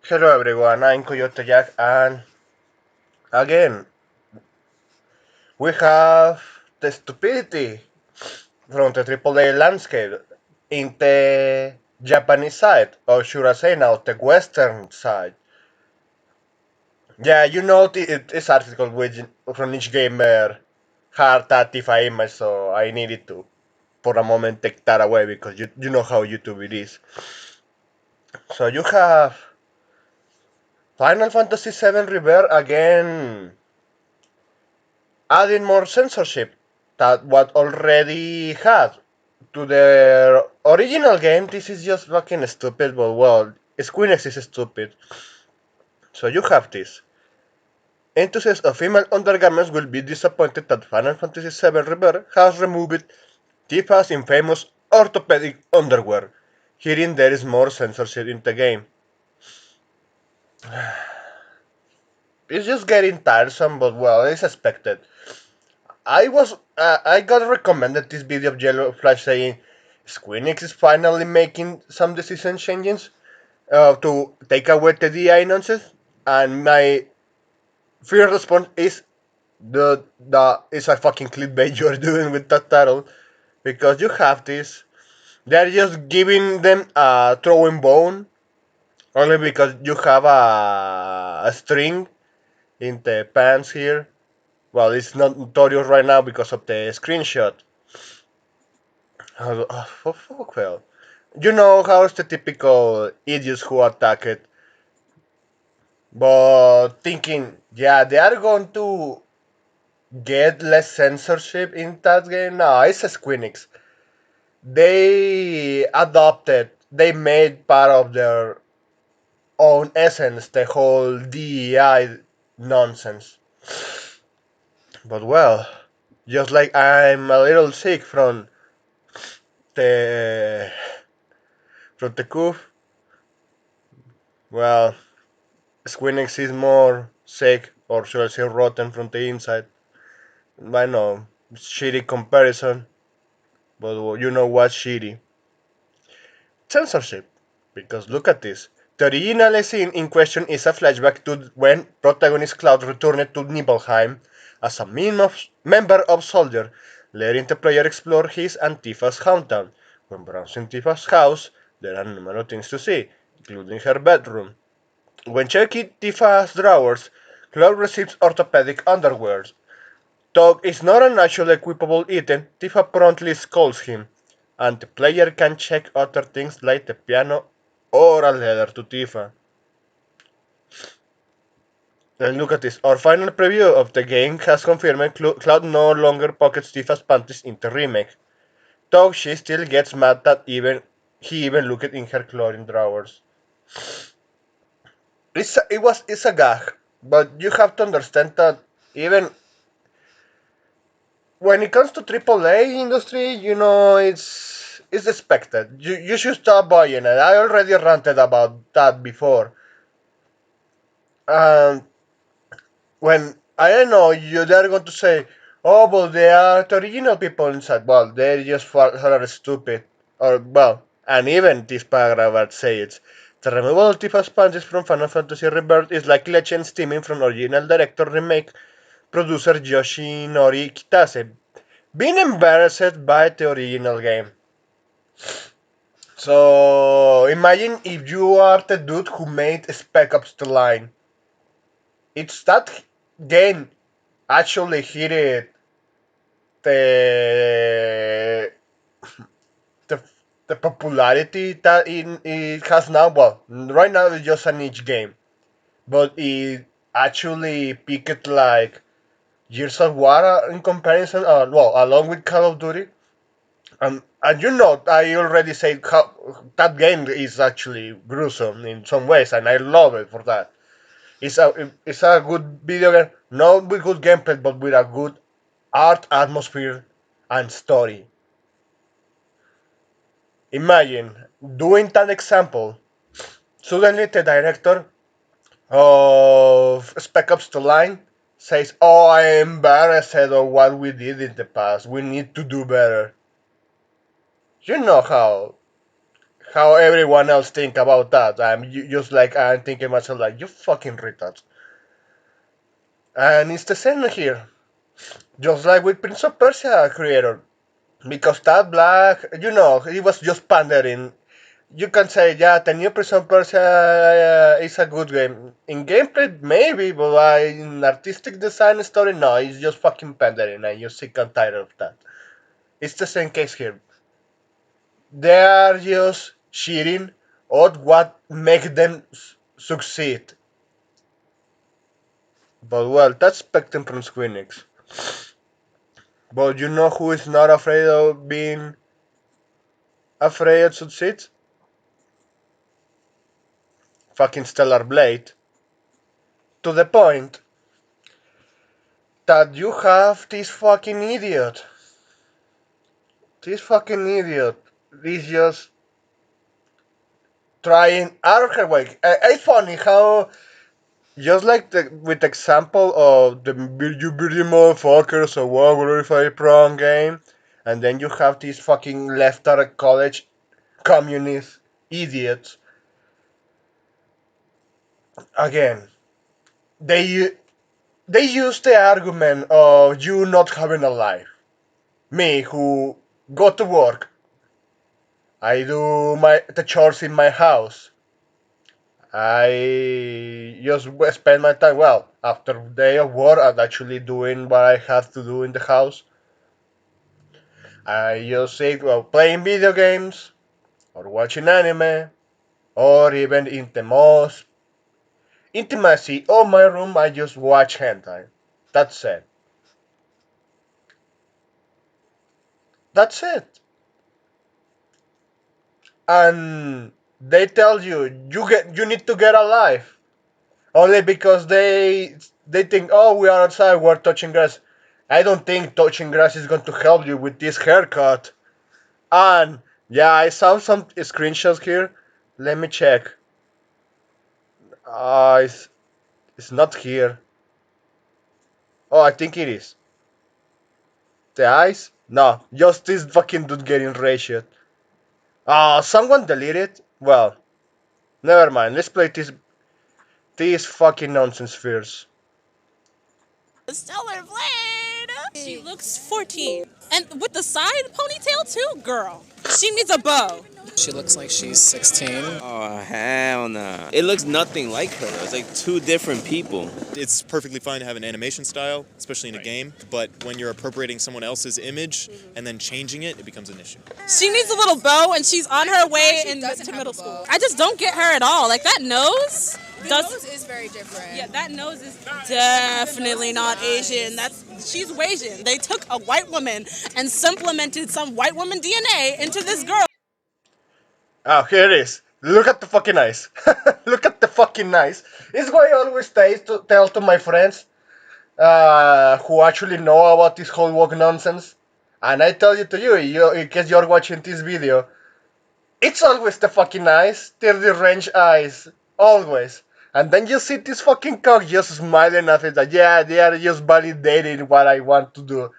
Hello everyone, I'm Coyote Jack, and again, we have the stupidity from the AAA landscape in the Japanese side, or should I say now, the Western side. Yeah, this article from each gamer had that Tifa image, so I needed to, for a moment, take that away because you know how YouTube it is. So you have Final Fantasy VII Rebirth again adding more censorship that what already had to the original game. This is just fucking stupid, but well, squuenix is stupid. So you have this. Enthusiasts of female undergarments will be disappointed that Final Fantasy VII Rebirth has removed Tifa's infamous orthopedic underwear. Herein there is more censorship in the game. It's just getting tiresome, but well, it's expected. I got recommended this video of Yellow Flash saying Squeenix is finally making some decision changes to take away the DI nonsense, and my first response is the it's a fucking clickbait you're doing with that title because you have this. They're just giving them a throwing bone only because you have a string in the pants here. Well, it's not notorious right now because of the screenshot. Fuck well. You know how's the typical idiots who attack it, but thinking, yeah, they are going to get less censorship in that game. No, it's a squeenix. They made part of their own essence the whole DEI nonsense. But well, just like I'm a little sick the from the coof, well, Squeenix is more sick, or should I say rotten from the inside. I know, shitty comparison, but you know what's shitty? Censorship. Because look at this. The original scene in question is a flashback to when protagonist Cloud returned to Nibelheim as a member of soldier, letting the player explore his and Tifa's hometown. When browsing Tifa's house, there are numerous things to see, including her bedroom. When checking Tifa's drawers, Cloud receives orthopedic underwear. Though it's not a naturally equipable item, Tifa promptly scolds him, and the player can check other things like the piano or a letter to Tifa. And look at this. Our final preview of the game has confirmed Cloud no longer pockets Tifa's panties in the remake, though she still gets mad that he even looked in her clothing drawers. It's a gag, but you have to understand that even when it comes to AAA industry, it's expected. You should stop buying it. I already ranted about that before. And when I don't know, they're going to say, "Oh, but they are the original people inside." Well, they're just far stupid. Or well, and even this paragraph would say it. The removal of Tifa's punches from Final Fantasy Rebirth is like legend stemming from original director remake producer Yoshinori Kitase being embarrassed by the original game. So imagine if you are the dude who made Spec Ops The Line. It's that game actually hit the the, the popularity that it has now. Well, right now it's just a niche game, but it actually peaked like Gears of War in comparison. Well, along with Call of Duty. And I already said how that game is actually gruesome in some ways, and I love it for that. It's a good video game, not with good gameplay, but with a good art, atmosphere, and story. Imagine doing that example. Suddenly, the director of Spec Ops: The Line says, "Oh, I'm embarrassed of what we did in the past. We need to do better." You know how everyone else think about that. Just like I'm thinking myself like you fucking retard. And it's the same here, just like with Prince of Persia creator, because that black, he was just pandering. You can say, yeah, the new Prince of Persia is a good game. In gameplay, maybe, but in artistic design story, no, it's just fucking pandering, and you're sick and tired of that. It's the same case here. They are just cheating on what makes them succeed. But well, that's Spectrum from squuenix. But you know who is not afraid of being afraid of succeed? Fucking Stellar Blade. To the point that you have this fucking idiot. This fucking idiot is just trying out of her way. It's funny how, just like with the example of the you pretty motherfuckers or what glorify prom game, and then you have these fucking left out of college communist idiots. Again, they they use the argument of you not having a life. Me, who go to work, I do the chores in my house. I just spend my time. Well, after day of work, I'm actually doing what I have to do in the house. I just sit playing video games or watching anime or even in the most intimacy of my room, I just watch hentai. That's it. That's it. And they tell you need to get a life only because they think, oh, we are outside, we're touching grass. I don't think touching grass is going to help you with this haircut. And yeah, I saw some screenshots here. Let me check. It's not here. Oh, I think it is. The eyes? No, just this fucking dude getting ratioed. Someone deleted? Well, never mind. Let's play this fucking nonsense first. Stellar Blade! She looks 14. And with the side ponytail, too, girl. She needs a bow. She looks like she's 16. Oh, hell no. It looks nothing like her. It's like two different people. It's perfectly fine to have an animation style, especially in a game, but when you're appropriating someone else's image and then changing it, it becomes an issue. She needs a little bow, and she's on her way to middle school. I just don't get her at all. Like, that nose... The nose is very different. Yeah, that nose is definitely not Asian. She's Asian. They took a white woman and supplemented some white woman DNA into this girl. Oh, here it is. Look at the fucking eyes. Look at the fucking eyes. It's what I always tell to my friends who actually know about this whole woke nonsense. And I tell you to you, in case you're watching this video, it's always the fucking eyes. They're the range eyes. Always. And then you see this fucking cock just smiling at it, like, yeah, they are just validating what I want to do.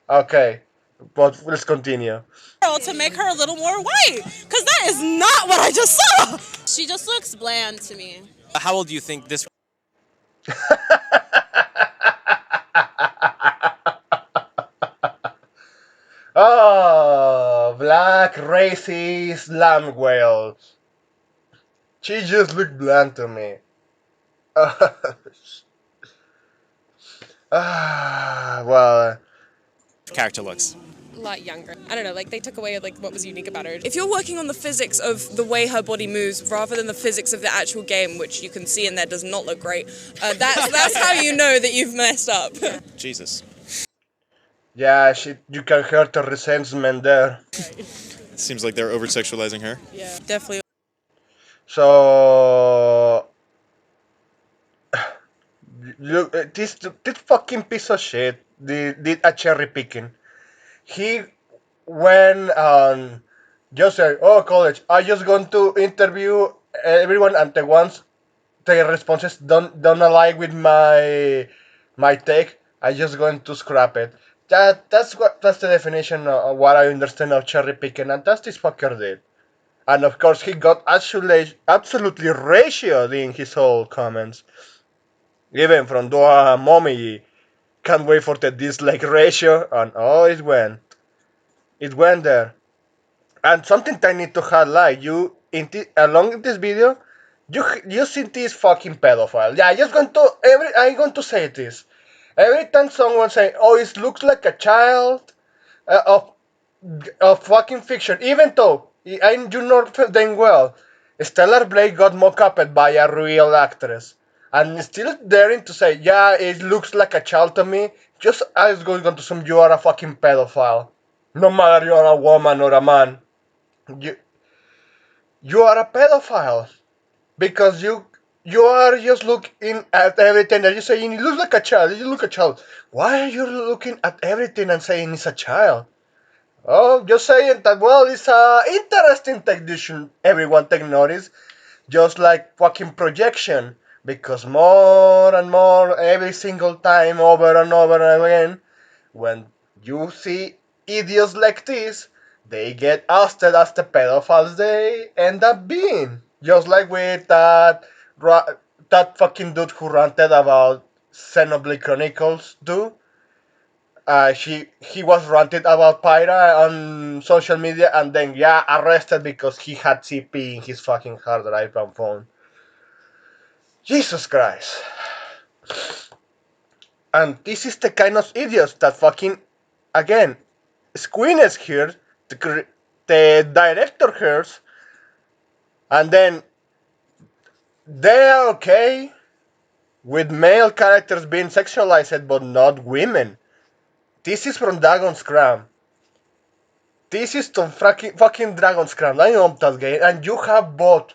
Okay, but let's continue. To make her a little more white, because that is not what I just saw. She just looks bland to me. How old do you think this? Oh, black racist lamb whale. She just looked bland to me. Well. Character looks? A lot younger. I don't know, like they took away like what was unique about her. If you're working on the physics of the way her body moves rather than the physics of the actual game, which you can see in there does not look great, that's how you know that you've messed up. Jesus. Yeah, you can hear the resentment there. Seems like they're over-sexualizing her. Yeah, definitely. So, look, this fucking piece of shit did a cherry picking. He went on, just said, oh, college, I just going to interview everyone, and the ones, the responses don't align with my take, I just going to scrap it. That's the definition of what I understand of cherry picking, and that's this fucker did. And of course, he got absolutely ratioed in his whole comments. Even from Dua Mommy, can't wait for the dislike ratio, and oh, it went. It went there. And something I need to highlight, you along this video, you see this fucking pedophile. Yeah, I'm going to say this. Every time someone say, "Oh, it looks like a child," of fucking fiction, even though you know damn well, Stellar Blade got mock-upped by a real actress, and still daring to say, "Yeah, it looks like a child to me." Just as going to assume you are a fucking pedophile, no matter you're a woman or a man. You you are a pedophile because you are just looking at everything and you saying it looks like a child. You look a child. Why are you looking at everything and saying it's a child? Oh, just saying that. Well, it's a interesting technician. Everyone take notice, just like fucking projection, because more and more every single time, over and over again, when you see idiots like this, they get ousted as the pedophiles they end up being. Just like with that fucking dude who ranted about Xenoblade Chronicles do. He was ranted about Pyra on social media and then arrested because he had CP in his fucking hard drive and phone. Jesus Christ. And this is the kind of idiots that fucking again squuenix here, the director hears, and then they are okay with male characters being sexualized but not women. This is from Dragon's Crown. This is from fucking Dragon's Crown. I know that game, and you have both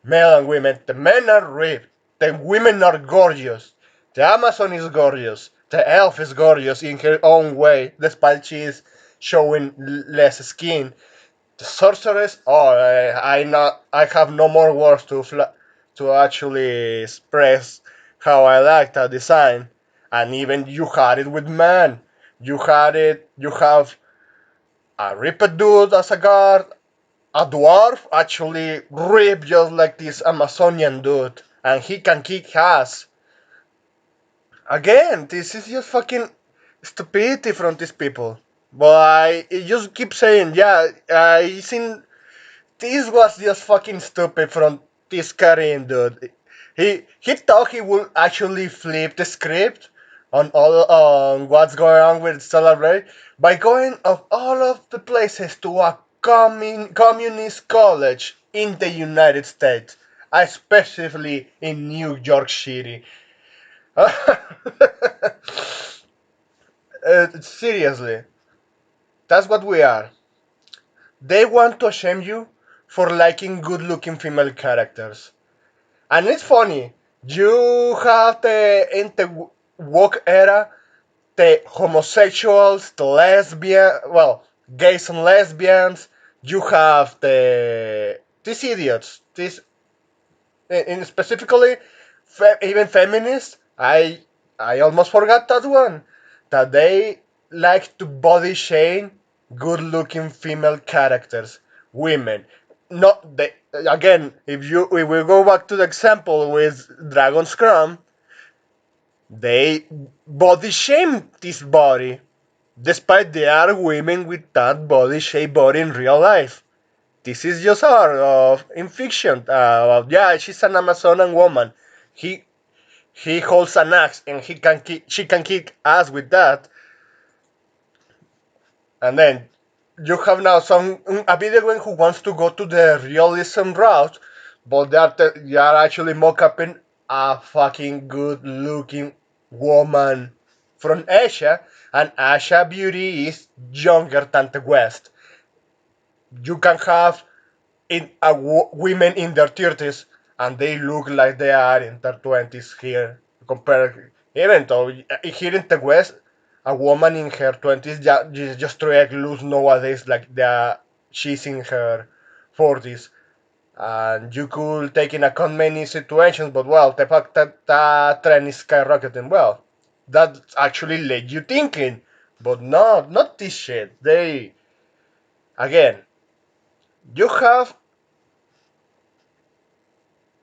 male and women. The men are ripped. The women are gorgeous. The Amazon is gorgeous. The elf is gorgeous in her own way, despite she is showing less skin. The sorceress. Oh, I have no more words to actually express how I like that design. And even you had it with man. You had it. You have a ripped dude as a guard. A dwarf actually ripped just like this Amazonian dude, and he can kick ass. Again, this is just fucking stupidity from these people. But I just keep saying, yeah, I seen this was just fucking stupid from this Korean dude. He thought he would actually flip the script on what's going on with Celebrate by going of all of the places to a communist college in the United States, especially in New York City. Seriously, that's what we are. They want to shame you for liking good-looking female characters. And it's funny, you have in the woke era, the homosexuals, the gays and lesbians. You have these idiots, in specifically, even feminists. I almost forgot that one. That they like to body shame good-looking female characters, women. Not the again. If we go back to the example with Dragon Scrum, they body shame this body, despite there are women with that body shape body in real life. This is just art of in fiction. Yeah, she's an Amazonian woman. He he holds an axe and she can kick ass with that. And then you have now a video game who wants to go to the realism route, but they are actually mock-upping a fucking good-looking woman from Asia, and Asia beauty is younger than the West. You can have women in their 30s and they look like they are in their 20s here compared, even though here in the West a woman in her 20s just looks nowadays like she's in her 40s, and you could take in account many situations, but well, the fact that that trend is skyrocketing, well, that actually led you thinking. But no, not this shit. They again, you have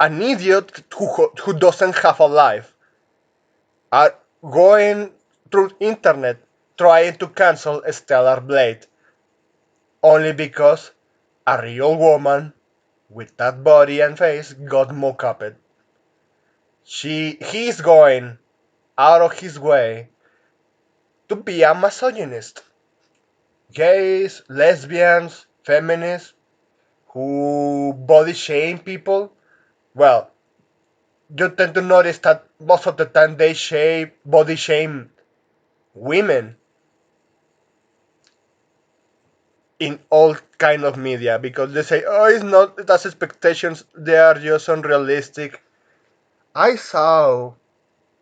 an idiot who doesn't have a life are going through internet trying to cancel Stellar Blade only because a real woman with that body and face got mock-upped. He's going out of his way to be a misogynist. Gays, lesbians, feminists who body shame people, well, you tend to notice that most of the time they body shame women in all kind of media because they say, oh, it's not that's expectations, they are just unrealistic. I saw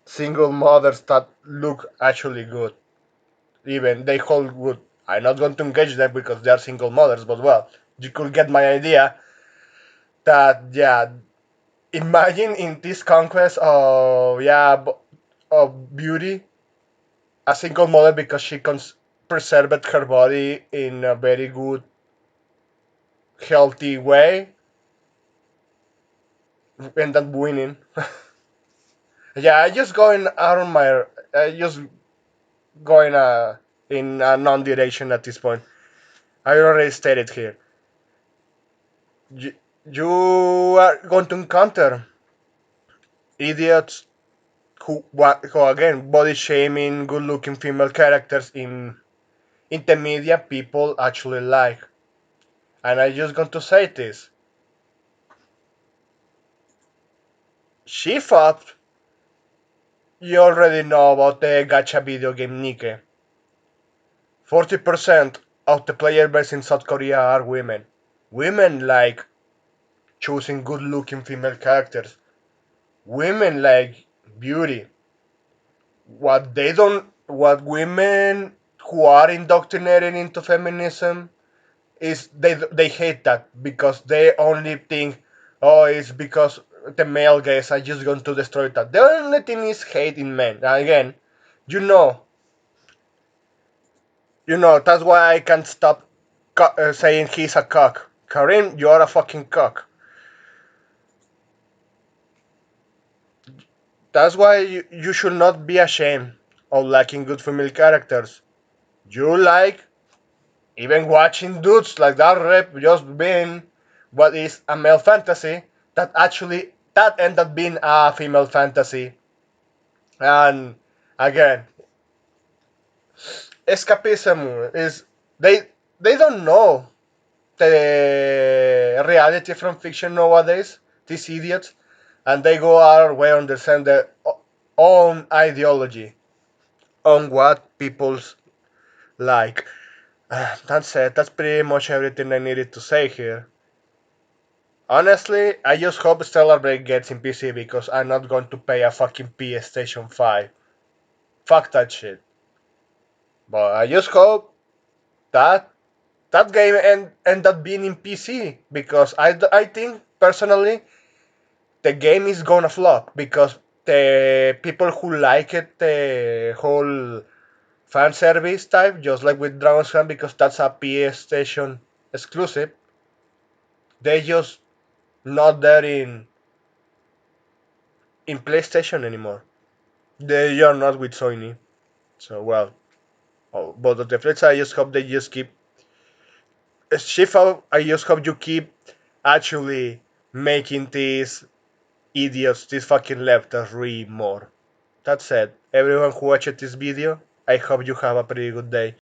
single mothers that look actually good, even they hold good. I'm not going to engage them because they are single mothers, but well, you could get my idea that yeah, imagine in this conquest of of beauty, a single mother because she preserved her body in a very good, healthy way, and then winning. Yeah, I just going out on my, just going in a non-direction at this point. I already stated here. You, you are going to encounter idiots who again body shaming good-looking female characters in the media people actually like. And I just going to say this. She thought you already know about the gacha video game Nike. 40% of the player base in South Korea are women. Women like choosing good looking female characters. Women like beauty. What women who are indoctrinated into feminism is they hate that because they only think, oh, it's because the male gaze are just going to destroy that. The only thing is hate in men. And again, you know, that's why I can't stop saying he's a cock. Karim, you're a fucking cock. That's why you should not be ashamed of liking good female characters. You like even watching dudes like that rep just being what is a male fantasy that ended up being a female fantasy. And again, escapism is they they don't know the reality from fiction nowadays. These idiots, and they go out way understand their own ideology on what people's like. That's it. That's pretty much everything I needed to say here. Honestly, I just hope Stellar Blade gets in PC because I'm not going to pay a fucking PlayStation 5. Fuck that shit. But I just hope that that game end up being in PC because I think personally the game is gonna flop because the people who like it, the whole fan service type, just like with Dragon's Crown, because that's a PlayStation exclusive, they just not there in PlayStation anymore. They are not with Sony. So well, but on the flip side, I just hope they just keep Shifa. I just hope you keep actually making these idiots, these fucking lefters, read more. That said, everyone who watched this video, I hope you have a pretty good day.